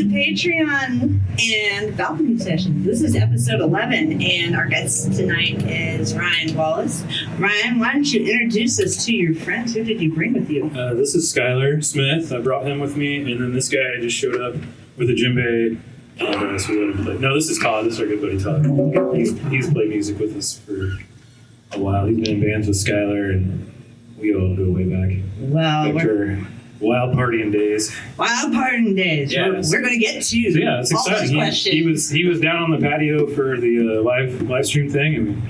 Patreon and Balcony Sessions. This is episode 11, and our guest tonight is Ryan Wallace. Ryan, why don't you introduce us to your friends? Who did you bring with you? This is Skyler Smith. I brought him with me, and then this guy just showed up with a djembe. So we let him play. No, this is Todd. This is our good buddy Todd. He's played music with us for a while. He's been in bands with Skyler, and we all go way back. Well, back to our wild partying days. Wild partying days. Yeah, we're going to get to so yeah, it's all exciting. those questions. He was down on the patio for the live stream thing, and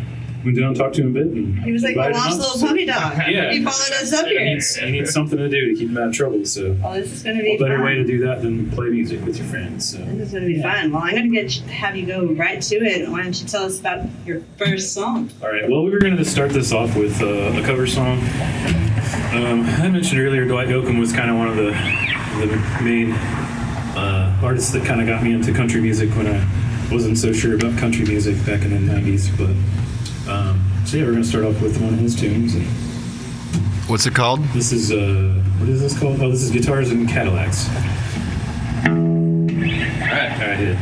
we went down and talked to him a bit. And he was like a lost little puppy dog. Yeah, he followed us up here. He needs something to do to keep him out of trouble. So this is going to be what better fun. way to do that than play music with your friends? So this is going to be fun. Well, I'm going to have you go right to it. Why don't you tell us about your first song? All right. Well, we were going to start this off with a cover song. I mentioned earlier Dwight Yoakam was kind of one of the main artists that kind of got me into country music when I wasn't so sure about country music back in the 90s. But so yeah, we're going to start off with one of his tunes. What's it called? This is what is this called? Oh, this is Guitars and Cadillacs. All right, hit it.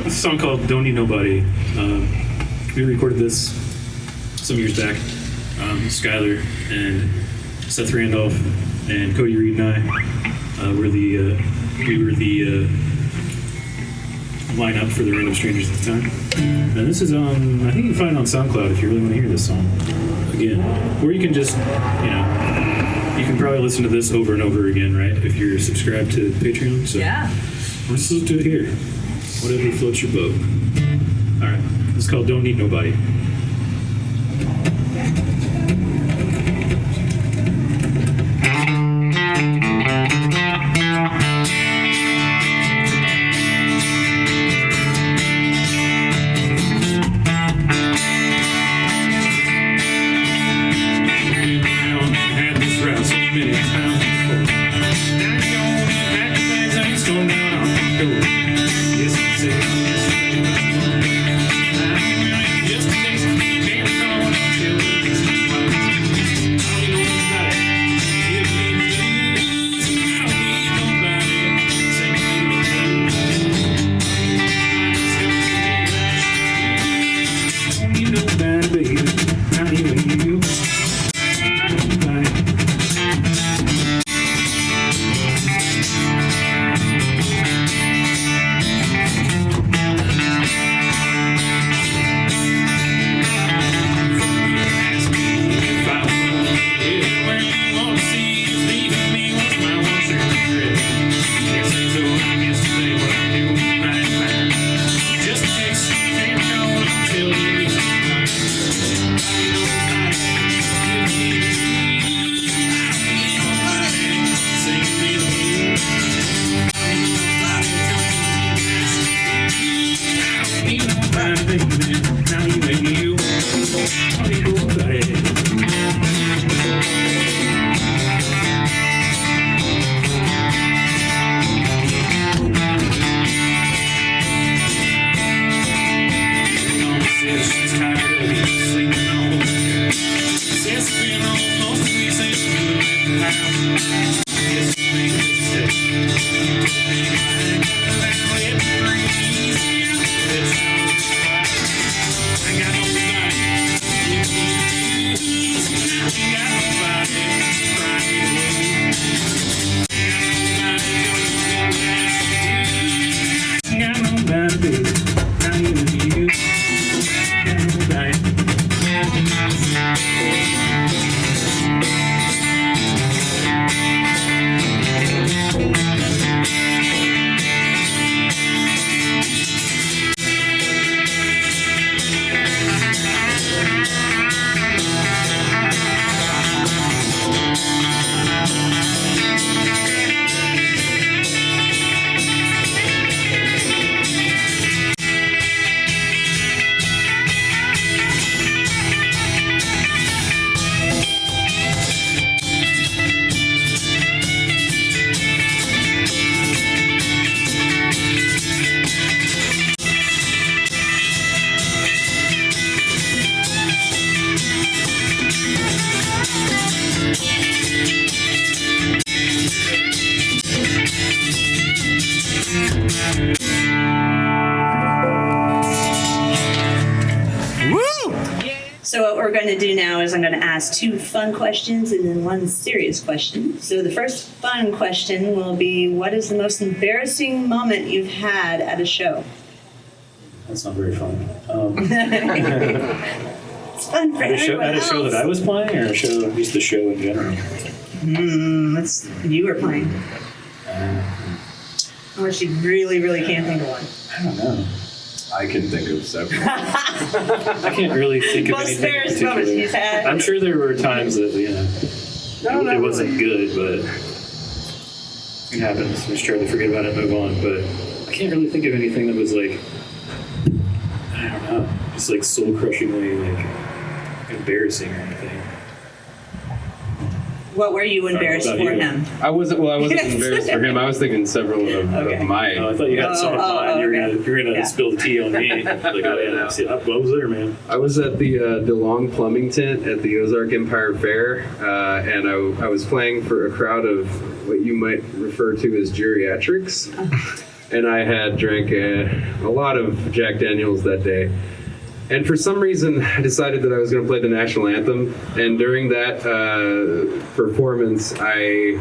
Song called Don't Need Nobody. We recorded this some years back. Skyler and Seth Randolph and Cody Reed and I were the lineup for the Random Strangers at the time. And this is on, I think you can find it on SoundCloud if you really want to hear this song again. Or you can just, you can probably listen to this over and over again, right? If you're subscribed to Patreon. So yeah. Let's listen to it here. Whatever floats your boat. All right. It's called Don't Need Nobody. going to do now is I'm going to ask 2 fun questions and then 1 serious question. So the first fun question will be, what is the most embarrassing moment you've had at a show? That's not very fun. It's fun for At a show else. that I was playing, or just the show in general? You were playing. Unless you really, really can't think of one. I don't know. I can think of several. I can't really think of Most anything in embarrassing moments particular. you've had. I'm sure there were times that, it wasn't good, but it happens. Just try to forget about it and move on. But I can't really think of anything that was like, I don't know, just like soul-crushingly like embarrassing or anything. What were you embarrassed What about for you? him? I wasn't embarrassed for him. I was thinking several of my. I thought you had some of mine. You're gonna Yeah. spill the tea on me. Like, oh yeah, what was there, man? I was at the DeLong Plumbing Tent at the Ozark Empire Fair, and I was playing for a crowd of what you might refer to as geriatrics. And I had drank a lot of Jack Daniels that day. And for some reason, I decided that I was going to play the national anthem. And during that performance, I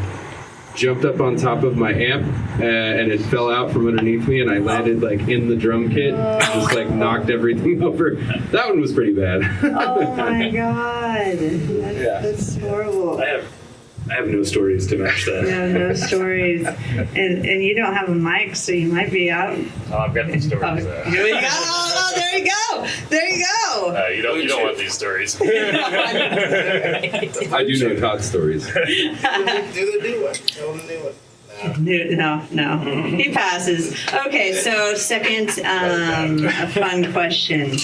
jumped up on top of my amp, and it fell out from underneath me, and I landed like in the drum kit, just like knocked everything over. That one was pretty bad. Oh my god. That's horrible. I have no stories to match that. No stories. And you don't have a mic, so you might be out. Oh, I've got these stories. Here we go. Oh, there you go. There you go. You don't want these stories. I do know Todd stories. Do the new one. Tell them the new one. No. He passes. Okay, so second, a fun question.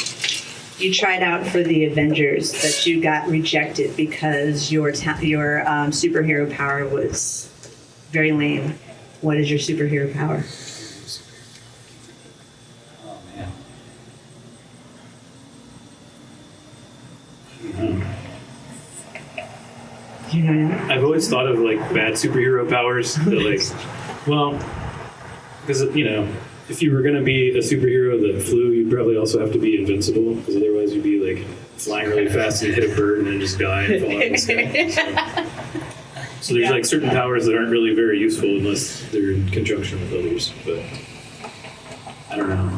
You tried out for the Avengers, but you got rejected because your superhero power was very lame. What is your superhero power? Oh man. You know. I've always thought of like bad superhero powers that like, well, because if you were going to be a superhero that flew, you'd probably also have to be invincible, because otherwise you'd be like flying really fast and hit a bird and then just die and fall out of the sky. So there's like certain powers that aren't really very useful unless they're in conjunction with others. But I don't know.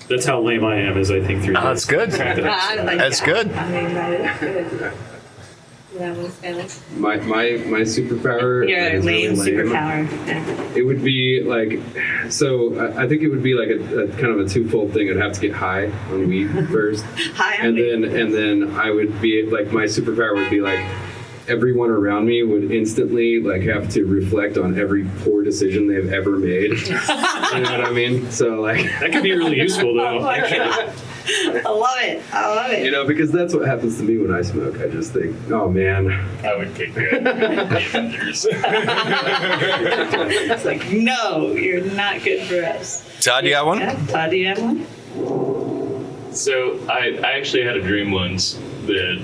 That's how lame I am, as I think through. That's good. That's good. I mean, that is good. That was Skyler. My superpower. Your that is lame really superpower. It would be like, so I think it would be like a kind of a twofold thing. I'd have to get high on weed first, Hi, and then I would be like, my superpower would be like, everyone around me would instantly like have to reflect on every poor decision they've ever made. You know what I mean? So like That could be really useful, though. Oh my God. I love it. you know, because that's what happens to me when I smoke. I just think, oh man. I would kick you out of the Avengers. It's like, no, you're not good for us. Todd, you got one? Yeah, Todd, do you have one? So I actually had a dream once that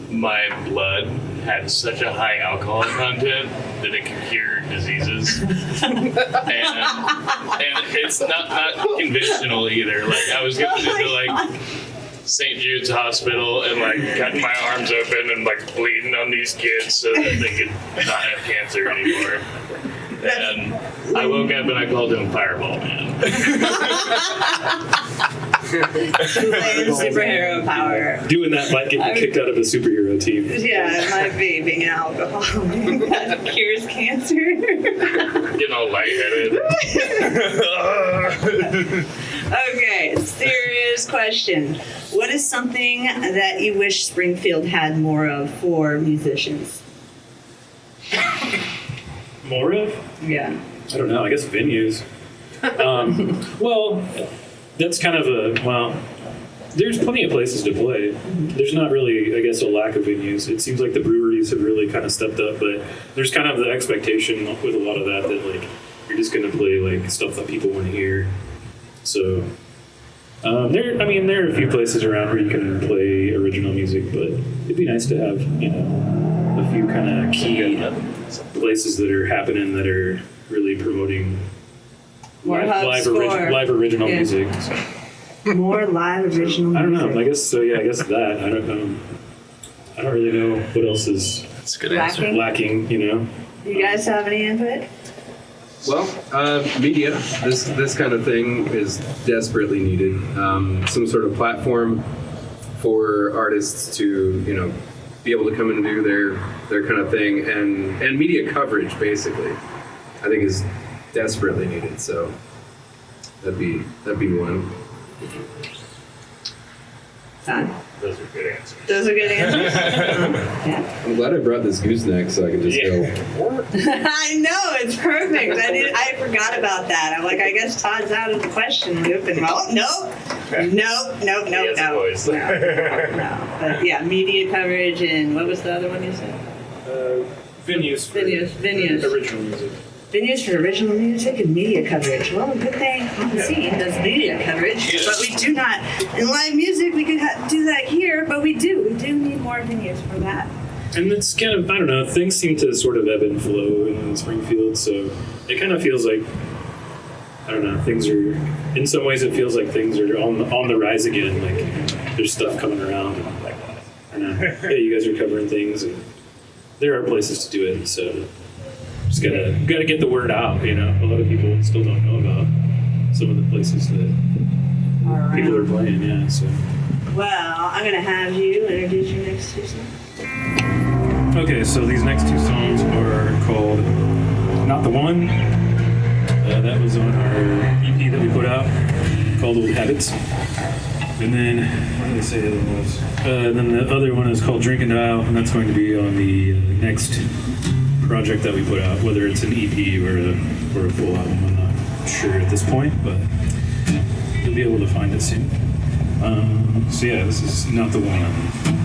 my blood had such a high alcohol content that it could cure diseases. and it's not conventional either. Like I was going to like St. Jude's Hospital and like cutting my arms open and like bleeding on these kids so that they could not have cancer anymore. And I woke up and I called him Fireball Man. Lame superhero power. Doing that might get you kicked out of a superhero team. Yeah, it might be being an alcoholic that cures cancer. Getting all lightheaded. Okay, serious question. What is something that you wish Springfield had more of for musicians? More of? Yeah. I don't know. I guess venues. Well, that's kind of there's plenty of places to play. There's not really, I guess, a lack of venues. It seems like the breweries have really kind of stepped up, but there's kind of the expectation with a lot of that like you're just going to play like stuff that people want to hear. So there are a few places around where you can play original music, but it'd be nice to have, a few kind of key places that are happening that are really promoting More hubs live original yeah. music. So. More live original I don't know. music. I guess so. Yeah, I guess that. I don't know. I don't really know what else is That's a good answer. Lacking? lacking. You know. You guys have any input? Well, media. This kind of thing is desperately needed. Some sort of platform for artists to be able to come and do their kind of thing, and media coverage basically, I think is desperately needed. So that'd be one. Todd? Those are good answers. Those are good answers. Yeah. I'm glad I brought this gooseneck so I can just go. I know, it's perfect. I forgot about that. I'm like, I guess Todd's out of the question loop. And well, nope. He has a voice. No. But yeah, media coverage and what was the other one you said? Venues. Venues. Original music. Venues for original music and media coverage. Well, a good thing on the scene does media coverage, but we do not. In live music, we could do that here, but we do. We do need more venues for that. And it's kind of, I don't know, things seem to sort of ebb and flow in Springfield, so it kind of feels like, I don't know, things are, in some ways it feels like things are on the rise again, like there's stuff coming around, and like, I don't know, yeah, you guys are covering things, and there are places to do it, so just gotta get the word out, A lot of people still don't know about some of the places that people are playing, yeah, so. Well, I'm going to have you introduce your next two songs. Okay, so these next two songs are called Not the One. That was on our EP that we put out called Old Habits. And then, what did I say the other one was? Then the other one is called Drink and Dial, and that's going to be on the next project that we put out, whether it's an EP or a full album. I'm not sure at this point, but you'll be able to find it soon. So yeah, this is Not the One.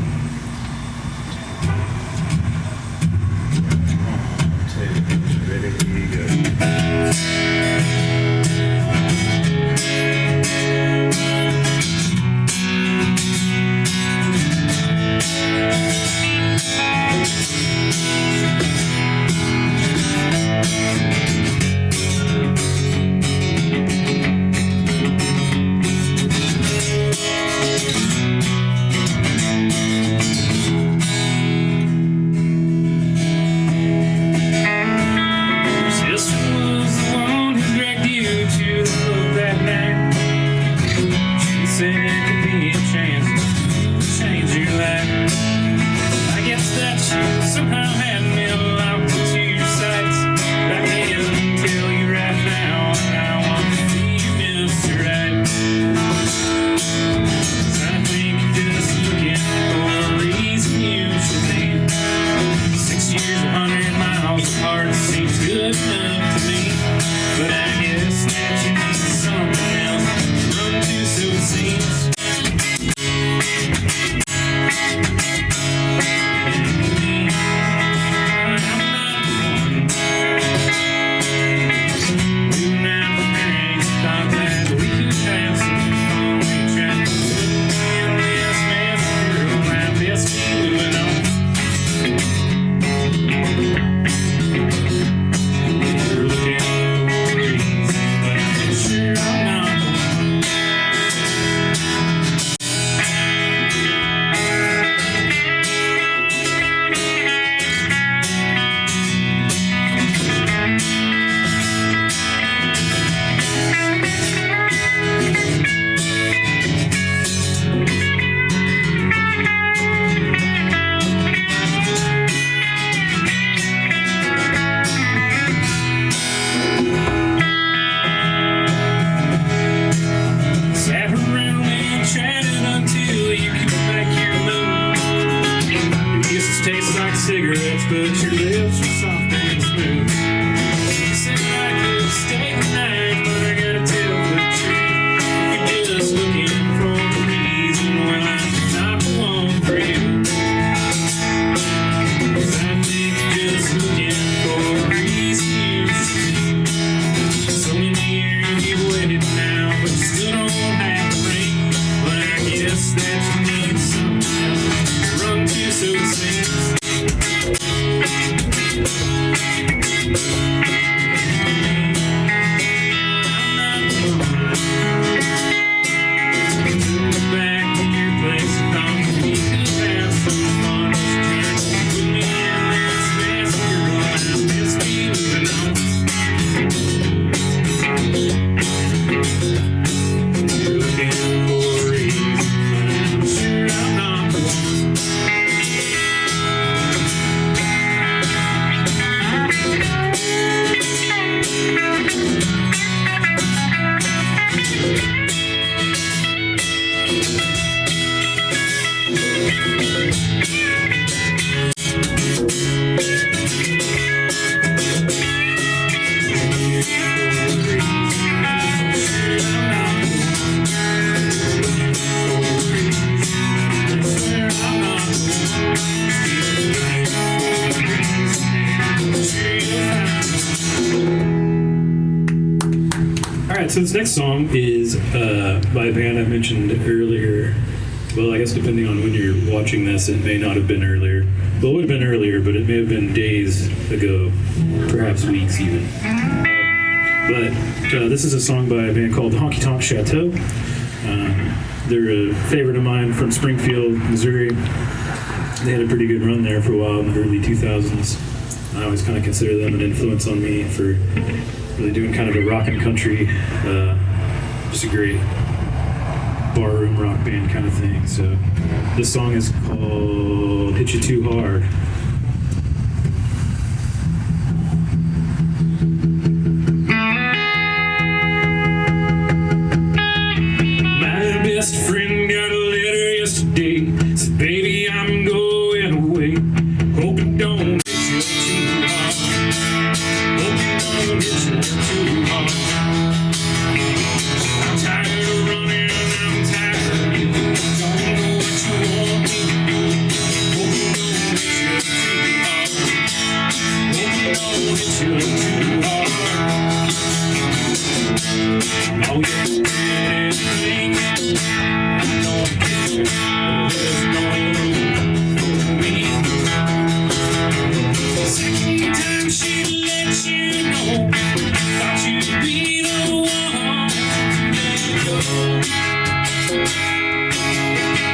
right, so this next song is by a band I mentioned earlier. Well, I guess depending on when you're watching this, it may not have been earlier. Well, it would have been earlier, but it may have been days ago, perhaps weeks even. But this is a song by a band called the Honky Tonk Chateau. They're a favorite of mine from Springfield, Missouri. They had a pretty good run there for a while in the early 2000s. I always kind of consider them an influence on me for really doing kind of a rock and country, just a great barroom rock band kind of thing. So this song is called Hit You Too Hard. My best friend got a letter yesterday. Said, baby, I'm going away. Hope it don't hit you too hard. Hope it don't hit you too hard. I'm tired of running, I'm tired of you. Don't know what you want me to do. Hope it don't hit you too hard. Hope it don't hit you too hard. Oh, yeah, everything. I know I care, but there's no room for me. The second time she let you know, thought you'd be the one to let go.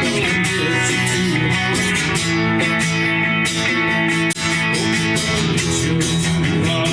Don't get you too hard. Don't get you too hard.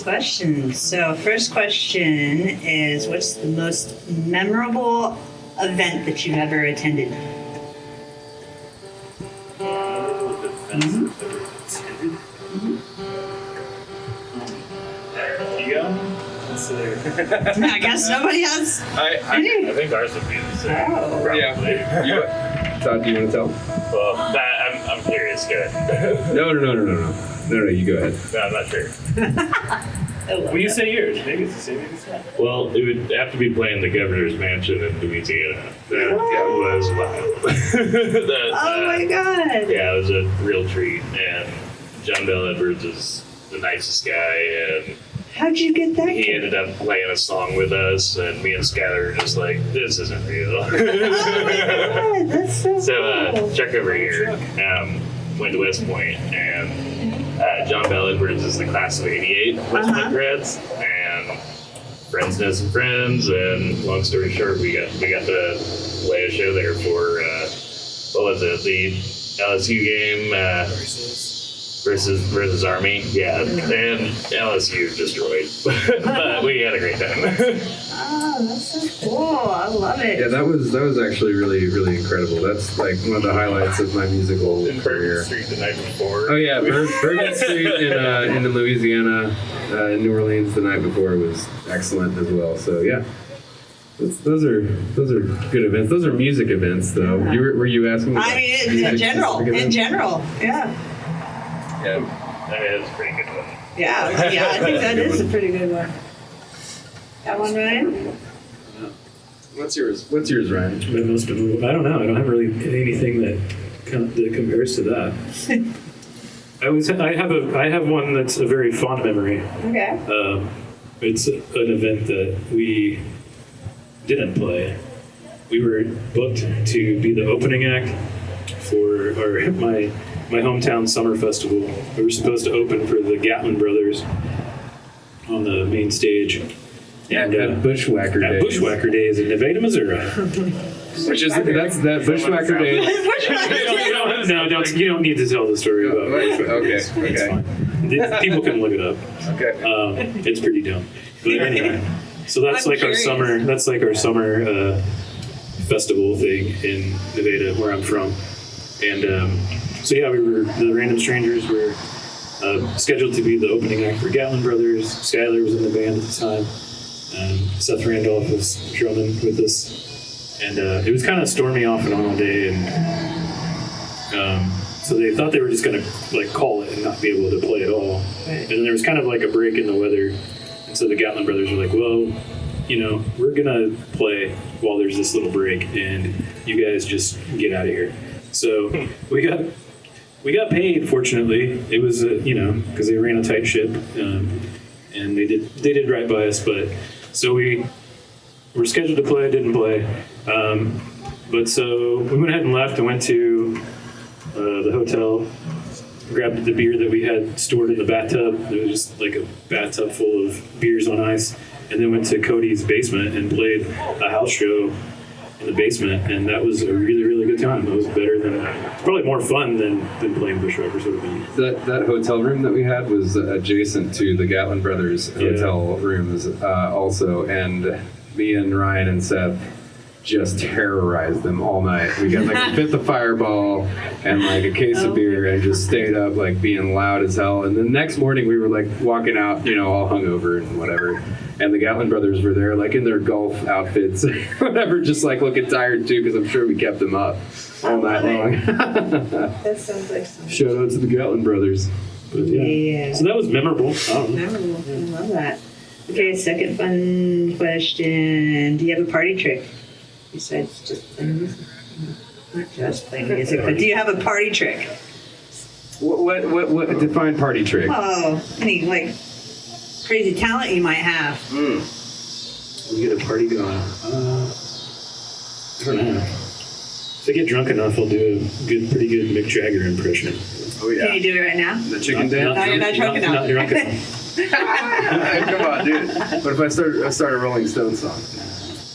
Questions. So first question is, what's the most memorable event that you've ever attended? You go? I guess nobody has. I think ours would be the same. Oh. Probably. Yeah. Todd, do you want to tell? Well, I'm curious. Go ahead. No, you go ahead. No, I'm not sure. Well, you say yours. Maybe it's the same, maybe it's not. Well, it would have to be playing the governor's mansion in Louisiana. That was wild. Oh my God. Yeah, it was a real treat. And John Bell Edwards is the nicest guy, and how'd you get that? he ended up playing a song with us, and me and Skyler were just like, this isn't real. Oh my God, that's so cool. So check over here. went to West Point, and John Bell Edwards is the class of '88 West Point grads, and friends know some friends, and long story short, we got to play a show there for what was it, the LSU game versus Army, yeah, and LSU destroyed, but we had a great time. Oh, that's so cool. I love it. Yeah, that was actually really, really incredible. That's like one of the highlights of my musical In career. Bourbon Street the night before. Oh yeah, Bourbon Street in Louisiana, in New Orleans the night before was excellent as well. So yeah, those are good events. Those are music events, though. Were you asking? I mean, in general, yeah. Yeah, I mean, it's a pretty good one. Yeah, I think that is a pretty good one. That one, Ryan? What's yours, Ryan? The most memorable. I don't know. I don't have really anything that compares to that. I have one that's a very fond memory. Okay. It's an event that we didn't play. We were booked to be the opening act for my hometown summer festival. We were supposed to open for the Gatlin Brothers on the main stage. And At Bushwhacker Days. At Bushwhacker Days in Nevada, Missouri. Which is that Bushwhacker Days. You don't need to tell the story about Bushwhacker Okay, Days. okay. It's fine. People can look it up. Okay. It's pretty dumb. But anyway, so that's I'm like curious. our summer festival thing in Nevada, where I'm from. And so yeah, the Random Strangers were scheduled to be the opening act for Gatlin Brothers. Skyler was in the band at the time. Seth Randolph was drumming with us, and it was kind of stormy off and on all day, and so they thought they were just gonna like call it and not be able to play at all. Right. And then there was kind of like a break in the weather, and so the Gatlin Brothers were like, "Well, we're gonna play while there's this little break, and you guys just get out of here." So we got paid. Fortunately, it was because they ran a tight ship, and they did right by us, but. So we were scheduled to play, didn't play. But so we went ahead and left and went to the hotel, grabbed the beer that we had stored in the bathtub. There was just like a bathtub full of beers on ice. And then went to Cody's basement and played a house show in the basement. And that was a really, really good time. It was better probably more fun than playing Bushwhacker sort of thing. That hotel room that we had was adjacent to the Gatlin Brothers hotel rooms also, and me and Ryan and Seth just terrorized them all night. We got like a fifth of Fireball and like a case of beer and just stayed up like being loud as hell. And the next morning we were like walking out, all hungover and whatever. And the Gatlin Brothers were there like in their golf outfits, whatever, just like looking tired too, because I'm sure we kept them up all night long. That sounds like something. Shout out to the Gatlin Brothers. But Yeah. So that was memorable. Memorable. I love that. Okay, second fun question. Do you have a party trick besides just playing music? Not just playing music, but do you have a party trick? What define party trick? Oh, any like crazy talent you might have. We get a party going. I don't know. If I get drunk enough, I'll do a pretty good Mick Jagger impression. Oh yeah. Can you do it right now? The chicken dance? No, you're not drunk enough. Not drunk enough. Come on, dude. What if I start a Rolling Stones song?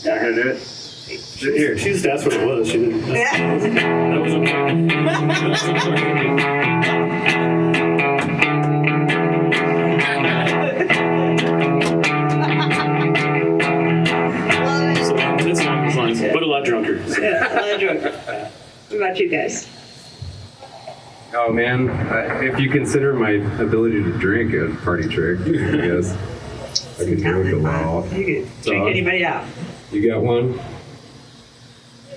You're not gonna do it? Here. She just asked what it was. She didn't. That was This song was nice, but a lot drunker. Yeah, a lot drunker. What about you guys? Oh man, if you consider my ability to drink a party trick, I guess I can drink a lot. You could drink anybody out. You got one?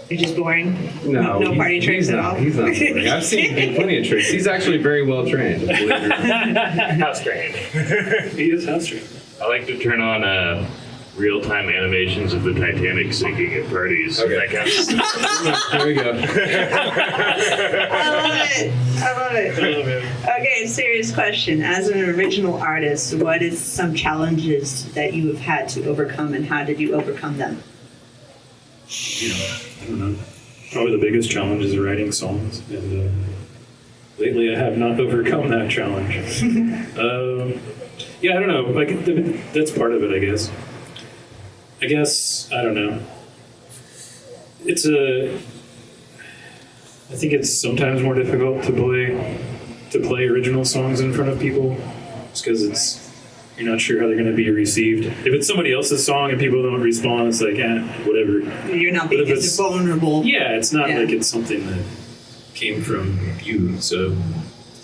You're just boring? No, No party tricks at all? He's not boring. I've seen plenty of tricks. He's actually very well trained. believe it or not. House trained. He is house trained. I like to turn on real-time animations of the Titanic sinking at parties. Okay. That kind of stuff. There we go. I love it. Okay, serious question. As an original artist, what is some challenges that you have had to overcome, and how did you overcome them? I don't know. Probably the biggest challenge is writing songs, and lately I have not overcome that challenge. Yeah, I don't know. Like that's part of it, I guess. I don't know. I think it's sometimes more difficult to play original songs in front of people, just because you're not sure how they're going to be received. If it's somebody else's song and people don't respond, it's like, whatever. You're not being as vulnerable. Yeah, it's not like it's something that came from you. So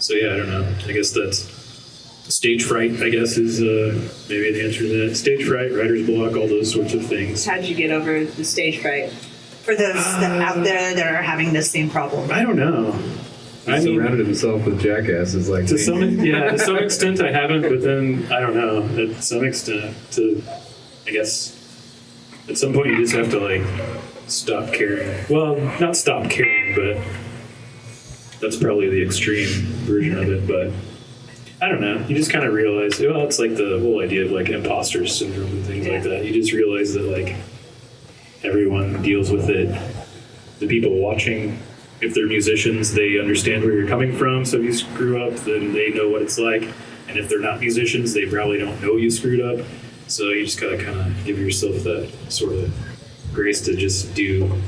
yeah, I don't know. I guess that's stage fright, I guess, is maybe the answer to that. Stage fright, writer's block, all those sorts of things. How'd you get over the stage fright? For those out there that are having the same problem. I don't know. He surrounded himself with jackasses like to me. to some extent I haven't, but then I don't know. At some extent, I guess at some point you just have to like stop caring. Well, not stop caring, but that's probably the extreme version of it. But I don't know. You just kind of realize. Well, it's like the whole idea of like imposter syndrome and things like that. You just realize that like everyone deals with it. The people watching, if they're musicians, they understand where you're coming from. So if you screw up, then they know what it's like. And if they're not musicians, they probably don't know you screwed up. So you just gotta kind of give yourself that sort of grace to just do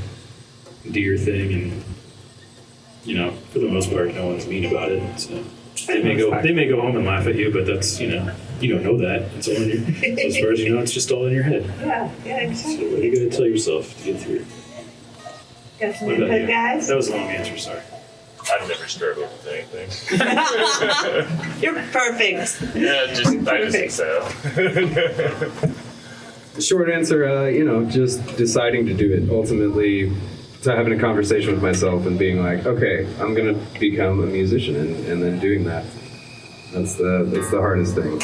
your thing. And for the most part, no one's mean about it. So they may go home and laugh at you, but that's you don't know that. It's all in your. As far as you know, it's just all in your head. Yeah, exactly. So what are you gonna tell yourself to get through it? Got some What about input, you? guys? That was a long answer, sorry. I've never struggled with anything. You're perfect. Yeah, I just excel. The short answer, just deciding to do it. Ultimately, to having a conversation with myself and being like, okay, I'm gonna become a musician, and then doing that. That's the hardest thing.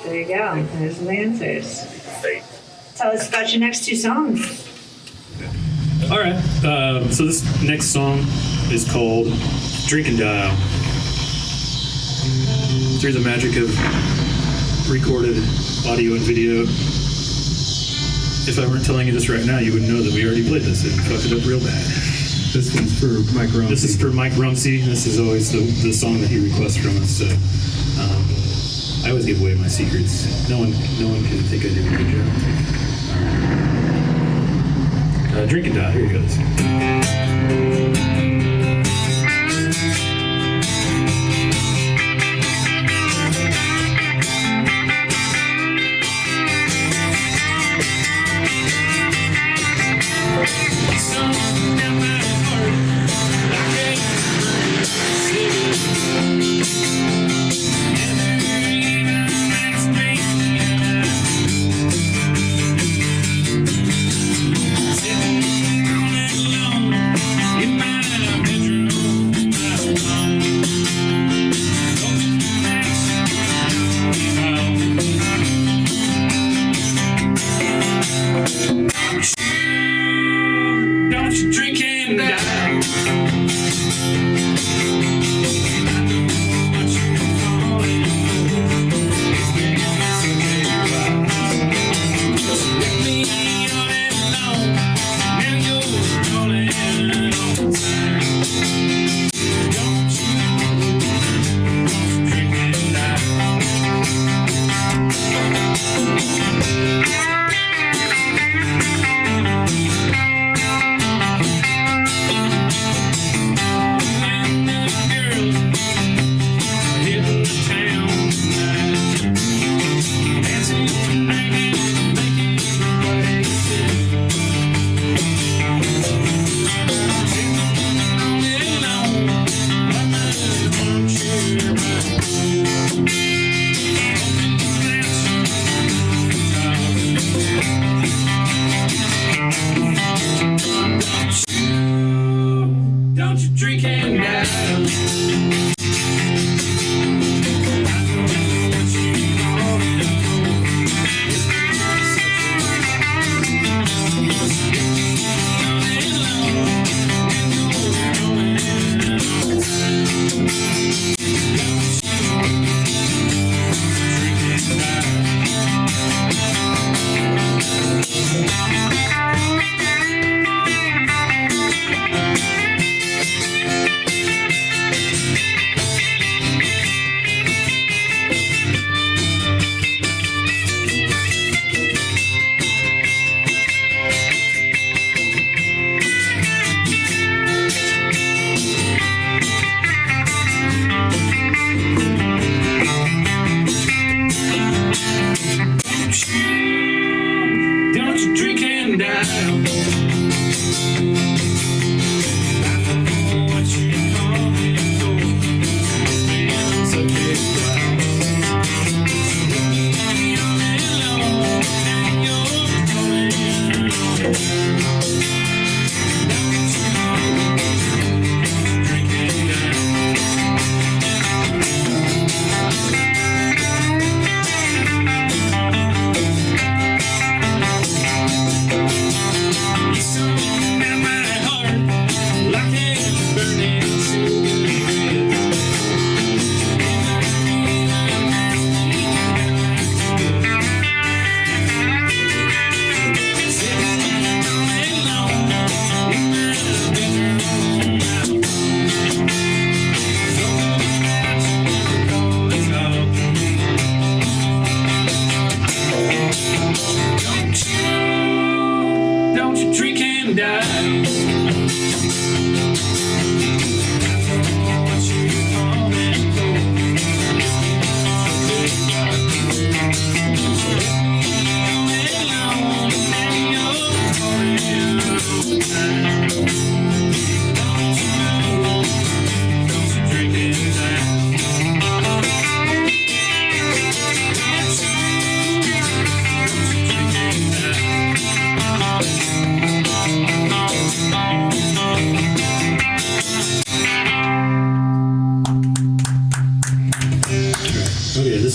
There you go. There's the answers. Fate. Tell us about your next two songs. All right. So this next song is called Drink and Dial. Through the magic of recorded audio and video, if I weren't telling you this right now, you wouldn't know that we already played this and fucked it up real bad. This one's for Mike Rumsey. This is for Mike Rumsey. This is always the song that he requests from us. So I always give away my secrets. No one can think I did a good job. Drink and Die. Here he goes. Sitting on that long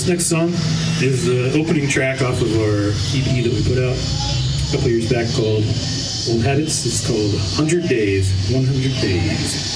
this next song is the opening track off of our EP that we put out a couple years back called Old Habits. It's called 100 Days, 100 Days.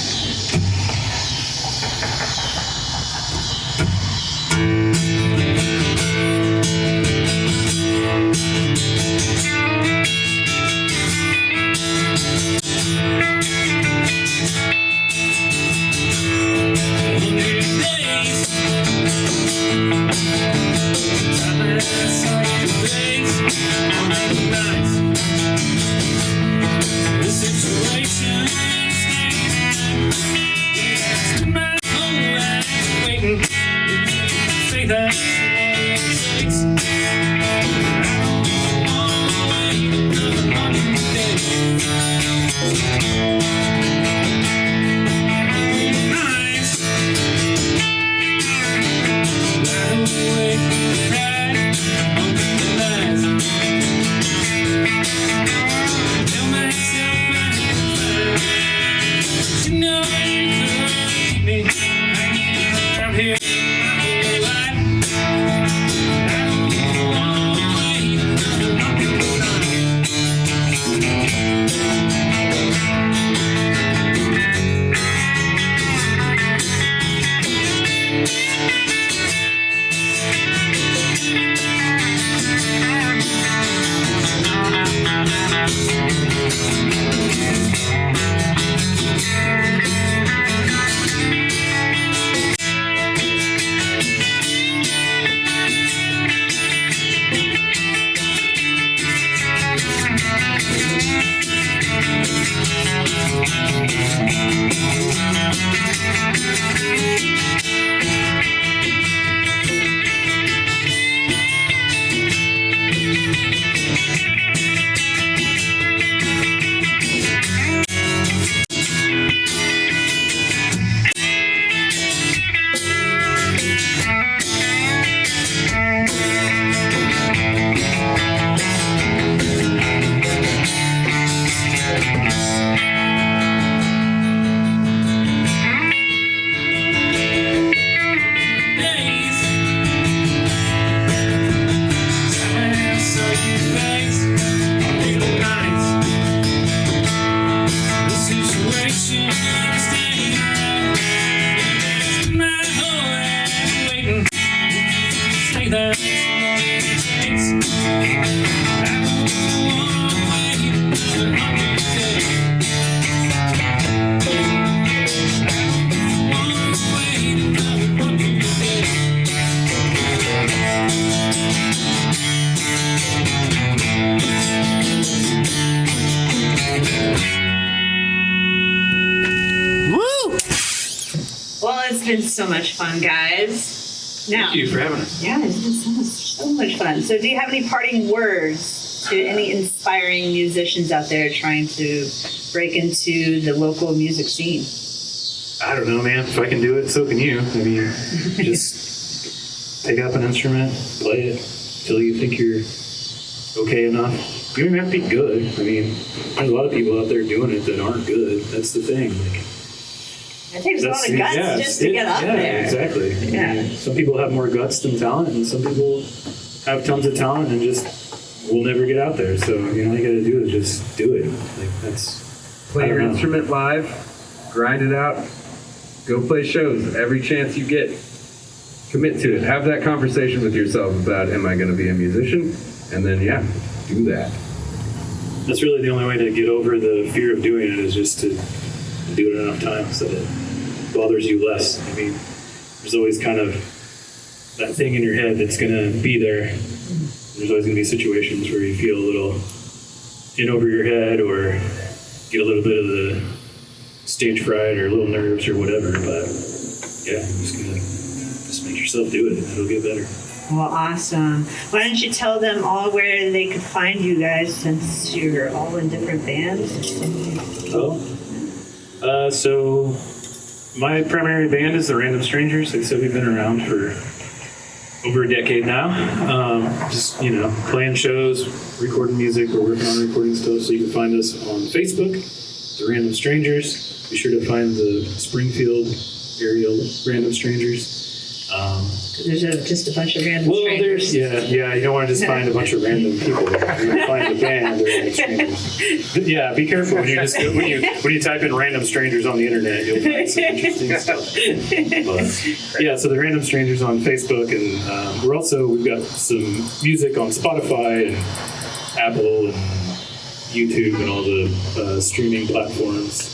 It's been so much fun, guys. Now, Thank you for having us. yeah, it's been so much fun. So, do you have any parting words to any inspiring musicians out there trying to break into the local music scene? I don't know, man. If I can do it, so can you. I mean, just pick up an instrument, play it till you think you're okay enough. You don't even have to be good. I mean, there's a lot of people out there doing it that aren't good. That's the thing. It takes a lot of guts just to get up there. Exactly. Yeah. I mean, some people have more guts than talent, and some people have tons of talent and just will never get out there. So, all you got to do is just do it. That's Play your I don't know. instrument live, grind it out, go play shows every chance you get. Commit to it. Have that conversation with yourself about, am I going to be a musician? And then, do that. That's really the only way to get over the fear of doing it, is just to do it enough times that it bothers you less. I mean, there's always kind of that thing in your head that's going to be there. There's always going to be situations where you feel a little in over your head or get a little bit of the stage fright or a little nerves or whatever. But yeah, I'm just going to make yourself do it and it'll get better. Well, awesome. Why don't you tell them all where they could find you guys, since you're all in different bands? So my primary band is the Random Strangers. Like I said, we've been around for over a decade now. Just, playing shows, recording music. We're working on recording stuff. So you can find us on Facebook, the Random Strangers. Be sure to find the Springfield area Random Strangers. There's just a bunch of random Well, strangers. yeah. You don't want to just find a bunch of random people. You want to find a band or random strangers. But yeah, be careful when you just when you type in random strangers on the internet, you'll find some interesting stuff. But, yeah, so the random strangers on Facebook, and we've got some music on Spotify and Apple and YouTube and all the streaming platforms.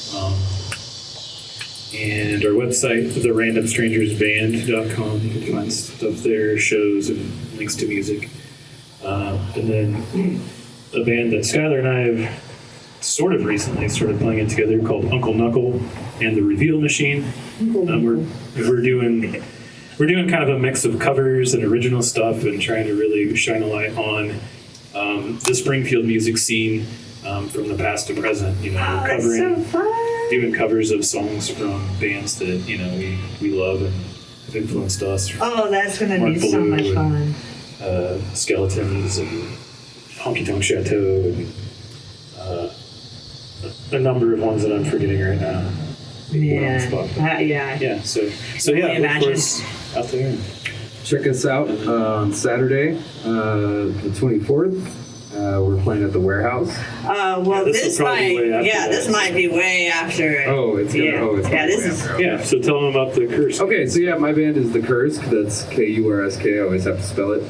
And our website, therandomstrangersband.com. You can find stuff there, shows and links to music. And then a band that Skyler and I have sort of recently started playing in together called Uncle Knuckle and the Reveal Machine. We're doing kind of a mix of covers and original stuff and trying to really shine a light on the Springfield music scene from the past to present. You know, That's so fun. doing covers of songs from bands that we love and have influenced us. Oh, that's going to Mark be so Ballou much fun. and, Skeletons and Honky-Tonk Chateau and a number of ones that I'm forgetting right now. Yeah. Yeah. So Can yeah, you look for imagine? us out there. Check us out on Saturday, the 24th. We're playing at the Warehouse. Well, this will this probably be way might, after this that. might be way after. Oh, it's gonna. Yeah. Oh, it's Yeah, gonna this be is- after. Yeah. So tell them about the curse. Okay, so yeah, my band is The Kursk. That's Kursk. I always have to spell it.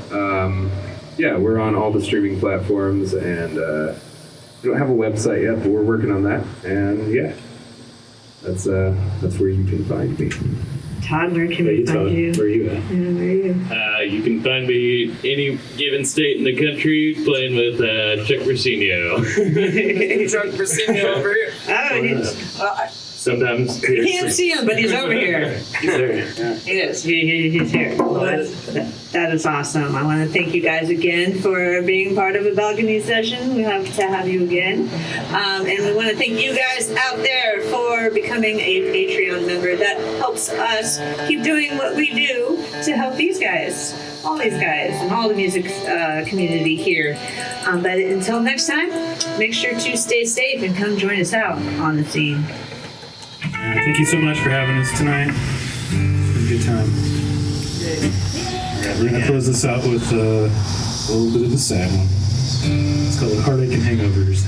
Yeah, we're on all the streaming platforms, and we don't have a website yet, but we're working on that. And yeah, that's where you can find me. Todd, where can Where we you, Todd? find you? Where are you at? Yeah, where are you? You can find me any given state in the country playing with Chuck Brasinio. Chuck Brasinio over here. Oh, Sometimes you can't see him, but he's over here. He's there. Yeah. He is. He's here. Well, that is awesome. I want to thank you guys again for being part of a balcony session. We have to have you again. And we want to thank you guys out there for becoming a Patreon member. That helps us keep doing what we do to help these guys, all these guys, and all the music community here. But until next time, make sure to stay safe and come join us out on the scene. Thank you so much for having us tonight. It's been a good time. All right, we're going to close this out with a little bit of a sad one. It's called Heartache and Hangovers.